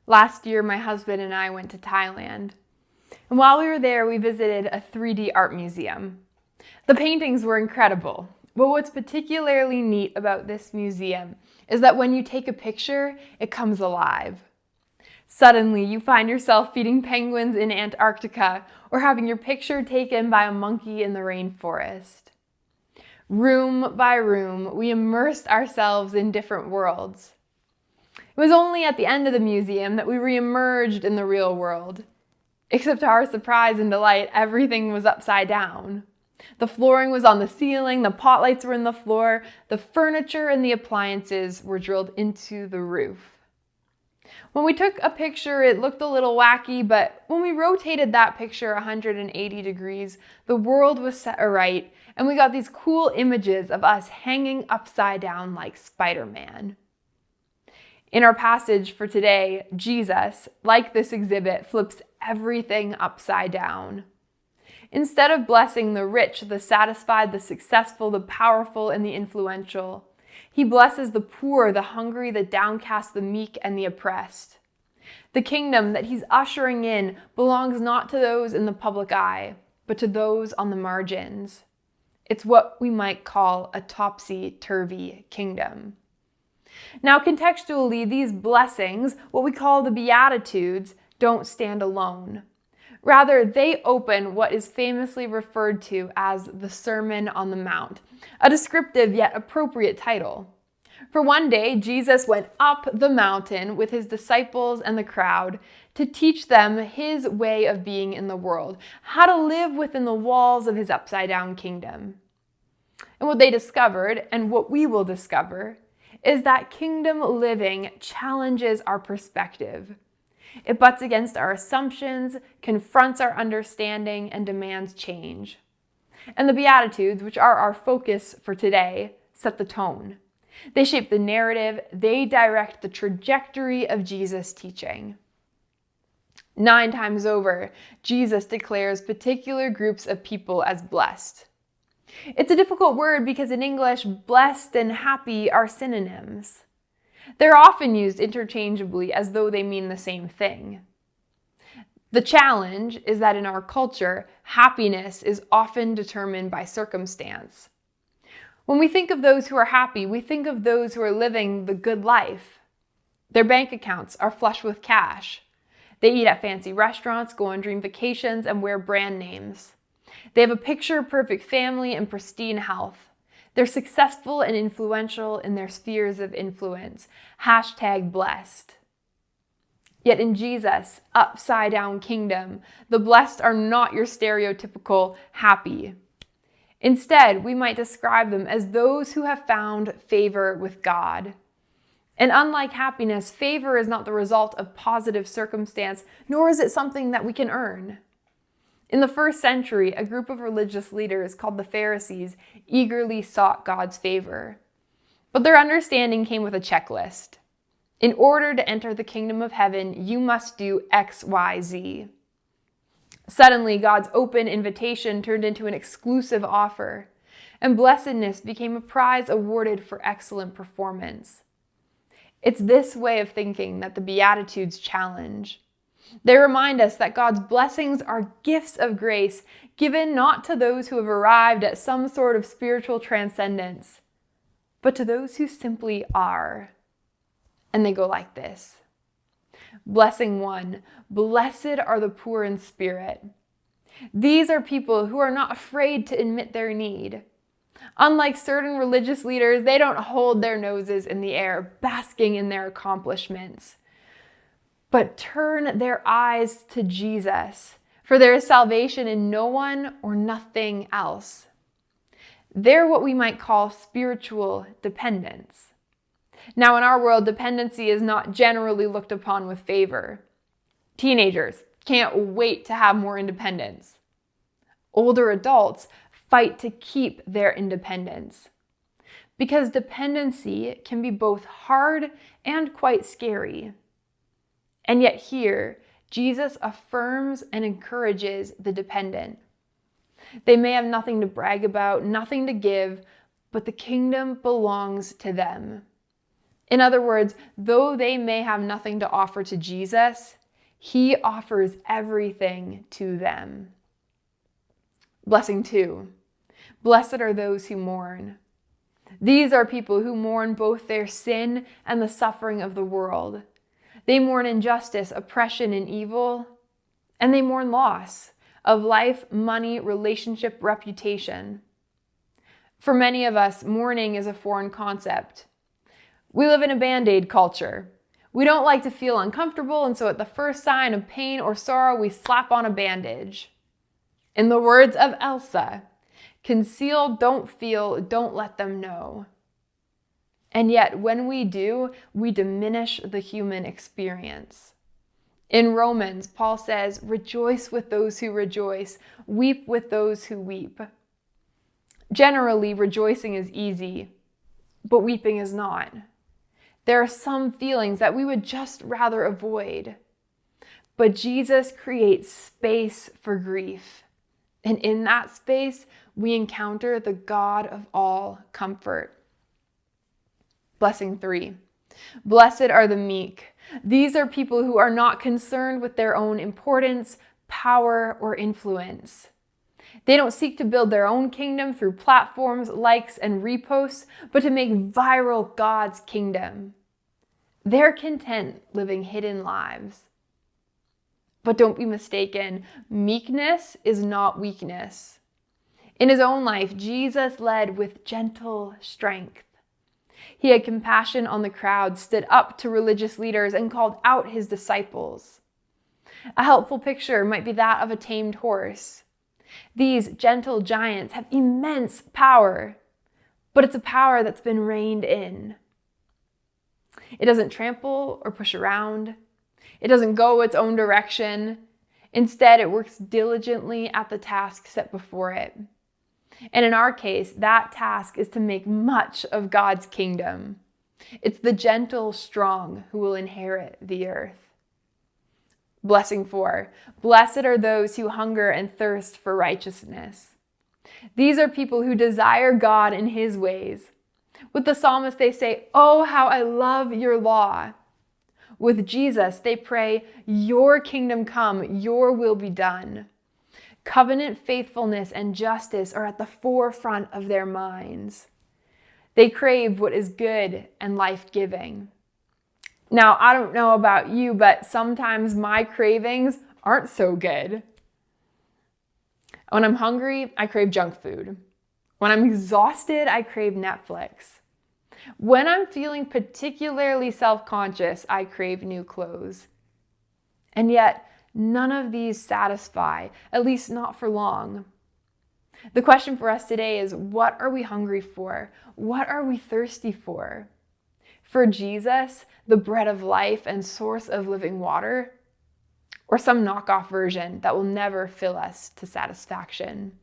Last year, my husband and I went to Thailand. And while we were there, we visited a 3D art museum. The paintings were incredible. But what's particularly neat about this museum is that when you take a picture, it comes alive. Suddenly, you find yourself feeding penguins in Antarctica or having your picture taken by a monkey in the rainforest. Room by room, we immersed ourselves in different worlds. It was only at the end of the museum that we re-emerged in the real world. Except to our surprise and delight, everything was upside down. The flooring was on the ceiling, the pot lights were in the floor, the furniture and the appliances were drilled into the roof. When we took a picture, it looked a little wacky, but when we rotated that picture 180 degrees, the world was set aright, and we got these cool images of us hanging upside down like Spider-Man. In our passage for today, Jesus, like this exhibit, flips everything upside down. Instead of blessing the rich, the satisfied, the successful, the powerful, and the influential, he blesses the poor, the hungry, the downcast, the meek, and the oppressed. The kingdom that he's ushering in belongs not to those in the public eye, but to those on the margins. It's what we might call a topsy-turvy kingdom. Now, contextually, these blessings, what we call the Beatitudes, don't stand alone. Rather, they open what is famously referred to as the Sermon on the Mount, a descriptive yet appropriate title. For one day, Jesus went up the mountain with his disciples and the crowd to teach them his way of being in the world, how to live within the walls of his upside-down kingdom. And what they discovered, and what we will discover, is that kingdom living challenges our perspective. It butts against our assumptions, confronts our understanding, and demands change. And the Beatitudes, which are our focus for today, set the tone. They shape the narrative, they direct the trajectory of Jesus' teaching. 9 times over, Jesus declares particular groups of people as blessed. It's a difficult word because in English, blessed and happy are synonyms. They're often used interchangeably as though they mean the same thing. The challenge is that in our culture, happiness is often determined by circumstance. When we think of those who are happy, we think of those who are living the good life. Their bank accounts are flush with cash. They eat at fancy restaurants, go on dream vacations, and wear brand names. They have a picture-perfect family and pristine health. They're successful and influential in their spheres of influence. #blessed. Yet in Jesus' upside-down kingdom, the blessed are not your stereotypical happy. Instead, we might describe them as those who have found favor with God. And unlike happiness, favor is not the result of positive circumstance, nor is it something that we can earn. In the first century, a group of religious leaders called the Pharisees eagerly sought God's favor. But their understanding came with a checklist. In order to enter the kingdom of heaven, you must do X, Y, Z. Suddenly, God's open invitation turned into an exclusive offer, and blessedness became a prize awarded for excellent performance. It's this way of thinking that the Beatitudes challenge. They remind us that God's blessings are gifts of grace given not to those who have arrived at some sort of spiritual transcendence, but to those who simply are. And they go like this. Blessing 1, blessed are the poor in spirit. These are people who are not afraid to admit their need. Unlike certain religious leaders, they don't hold their noses in the air, basking in their accomplishments, but turn their eyes to Jesus, for there is salvation in no one or nothing else. They're what we might call spiritual dependence. Now, in our world, dependency is not generally looked upon with favor. Teenagers can't wait to have more independence. Older adults fight to keep their independence. Because dependency can be both hard and quite scary. And yet here, Jesus affirms and encourages the dependent. They may have nothing to brag about, nothing to give, but the kingdom belongs to them. In other words, though they may have nothing to offer to Jesus, he offers everything to them. Blessing 2. Blessed are those who mourn. These are people who mourn both their sin and the suffering of the world. They mourn injustice, oppression, and evil, and they mourn loss of life, money, relationship, reputation. For many of us, mourning is a foreign concept. We live in a Band-Aid culture. We don't like to feel uncomfortable, and so at the first sign of pain or sorrow, we slap on a bandage. In the words of Elsa, conceal, don't feel, don't let them know. And yet, when we do, we diminish the human experience. In Romans, Paul says, rejoice with those who rejoice, weep with those who weep. Generally, rejoicing is easy, but weeping is not. There are some feelings that we would just rather avoid. But Jesus creates space for grief. And in that space, we encounter the God of all comfort. Blessing 3. Blessed are the meek. These are people who are not concerned with their own importance, power, or influence. They don't seek to build their own kingdom through platforms, likes, and reposts, but to make viral God's kingdom. They're content living hidden lives. But don't be mistaken, meekness is not weakness. In his own life, Jesus led with gentle strength. He had compassion on the crowd, stood up to religious leaders, and called out his disciples. A helpful picture might be that of a tamed horse. These gentle giants have immense power, but it's a power that's been reined in. It doesn't trample or push around. It doesn't go its own direction. Instead, it works diligently at the task set before it. And in our case, that task is to make much of God's kingdom. It's the gentle, strong who will inherit the earth. Blessing 4. Blessed are those who hunger and thirst for righteousness. These are people who desire God in his ways. With the psalmist, they say, "Oh, how I love your law." With Jesus, they pray, "Your kingdom come, your will be done." Covenant faithfulness and justice are at the forefront of their minds. They crave what is good and life-giving. Now, I don't know about you, but sometimes my cravings aren't so good. When I'm hungry, I crave junk food. When I'm exhausted, I crave Netflix. When I'm feeling particularly self-conscious, I crave new clothes. And yet, none of these satisfy, at least not for long. The question for us today is, what are we hungry for? What are we thirsty for? For Jesus, the bread of life and source of living water, or some knockoff version that will never fill us to satisfaction?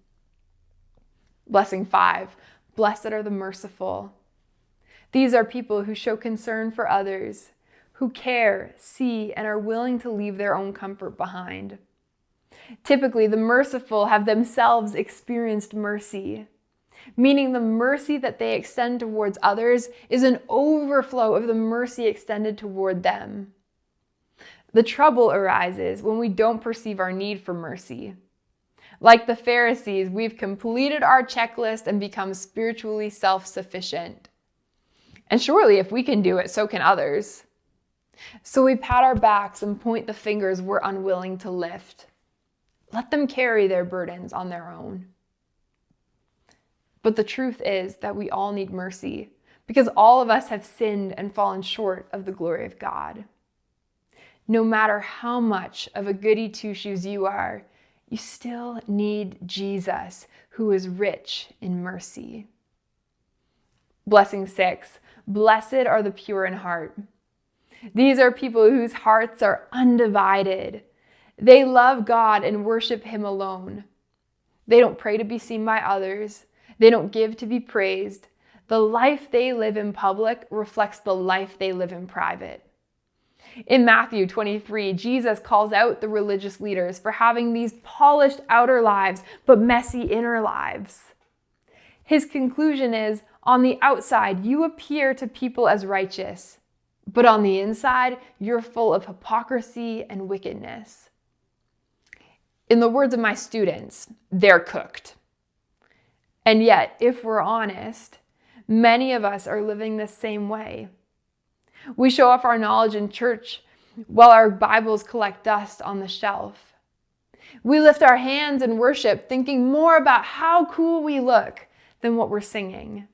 Blessing 5. Blessed are the merciful. These are people who show concern for others, who care, see, and are willing to leave their own comfort behind. Typically, the merciful have themselves experienced mercy, meaning the mercy that they extend towards others is an overflow of the mercy extended toward them. The trouble arises when we don't perceive our need for mercy. Like the Pharisees, we've completed our checklist and become spiritually self-sufficient. And surely if we can do it, so can others. So we pat our backs and point the fingers we're unwilling to lift. Let them carry their burdens on their own. But the truth is that we all need mercy because all of us have sinned and fallen short of the glory of God. No matter how much of a goody two-shoes you are, you still need Jesus, who is rich in mercy. Blessing 6. Blessed are the pure in heart. These are people whose hearts are undivided. They love God and worship him alone. They don't pray to be seen by others. They don't give to be praised. The life they live in public reflects the life they live in private. In Matthew 23, Jesus calls out the religious leaders for having these polished outer lives, but messy inner lives. His conclusion is, on the outside, you appear to people as righteous, but on the inside, you're full of hypocrisy and wickedness. In the words of my students, they're cooked. And yet, if we're honest, many of us are living the same way. We show off our knowledge in church while our Bibles collect dust on the shelf. We lift our hands in worship, thinking more about how cool we look than what we're singing.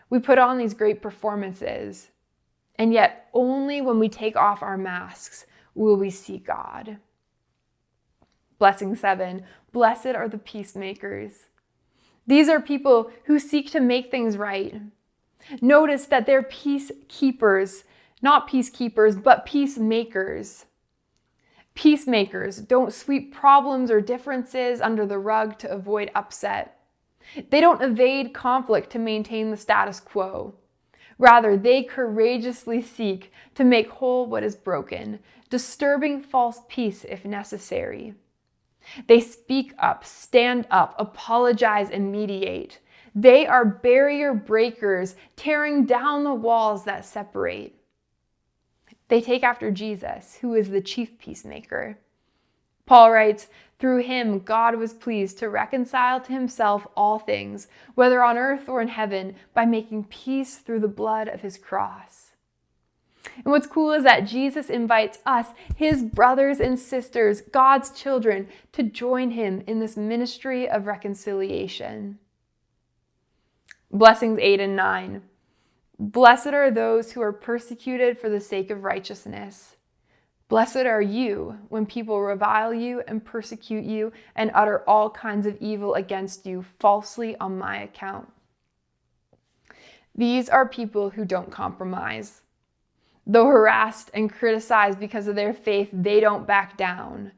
We put on these great performances, and yet only when we take off our masks will we see God. Blessing 7, blessed are the peacemakers. These are people who seek to make things right. Notice that they're peacekeepers, not peacekeepers, but peacemakers. Peacemakers don't sweep problems or differences under the rug to avoid upset. They don't evade conflict to maintain the status quo. Rather, they courageously seek to make whole what is broken, disturbing false peace if necessary. They speak up, stand up, apologize, and mediate. They are barrier breakers, tearing down the walls that separate. They take after Jesus, who is the chief peacemaker. Paul writes, through him, God was pleased to reconcile to himself all things, whether on earth or in heaven, by making peace through the blood of his cross. And what's cool is that Jesus invites us, his brothers and sisters, God's children, to join him in this ministry of reconciliation. Blessings 8 and 9. Blessed are those who are persecuted for the sake of righteousness. Blessed are you when people revile you and persecute you and utter all kinds of evil against you falsely on my account. These are people who don't compromise. Though harassed and criticized because of their faith, they don't back down.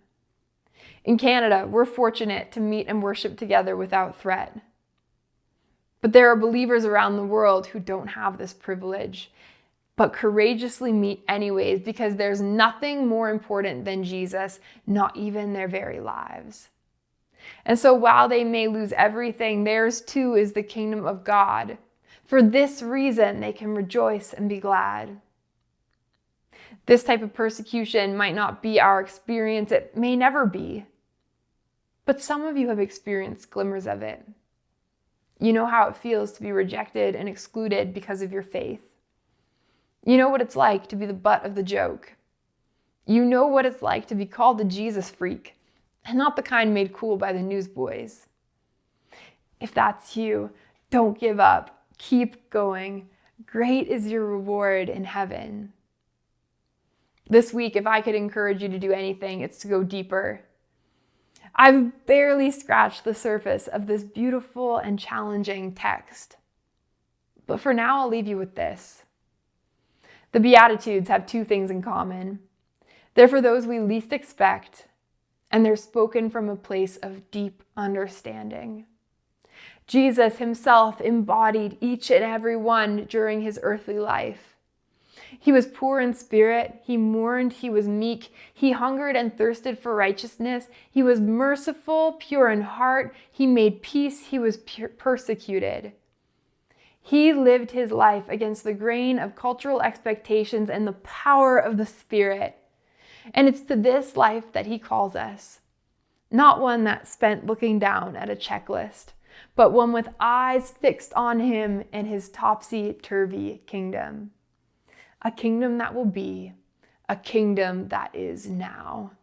In Canada, we're fortunate to meet and worship together without threat. But there are believers around the world who don't have this privilege, but courageously meet anyways because there's nothing more important than Jesus, not even their very lives. And so while they may lose everything, theirs too is the kingdom of God. For this reason, they can rejoice and be glad. This type of persecution might not be our experience. It may never be. But some of you have experienced glimmers of it. You know how it feels to be rejected and excluded because of your faith. You know what it's like to be the butt of the joke. You know what it's like to be called a Jesus freak, and not the kind made cool by the newsboys. If that's you, don't give up. Keep going. Great is your reward in heaven. This week, if I could encourage you to do anything, it's to go deeper. I've barely scratched the surface of this beautiful and challenging text. But for now, I'll leave you with this. The Beatitudes have two things in common. They're for those we least expect, and they're spoken from a place of deep understanding. Jesus himself embodied each and every one during his earthly life. He was poor in spirit, he mourned, he was meek, he hungered and thirsted for righteousness, he was merciful, pure in heart, he made peace, he was persecuted. He lived his life against the grain of cultural expectations and the power of the Spirit. And it's to this life that he calls us. Not one that's spent looking down at a checklist, but one with eyes fixed on him and his topsy-turvy kingdom. A kingdom that will be, a kingdom that is now.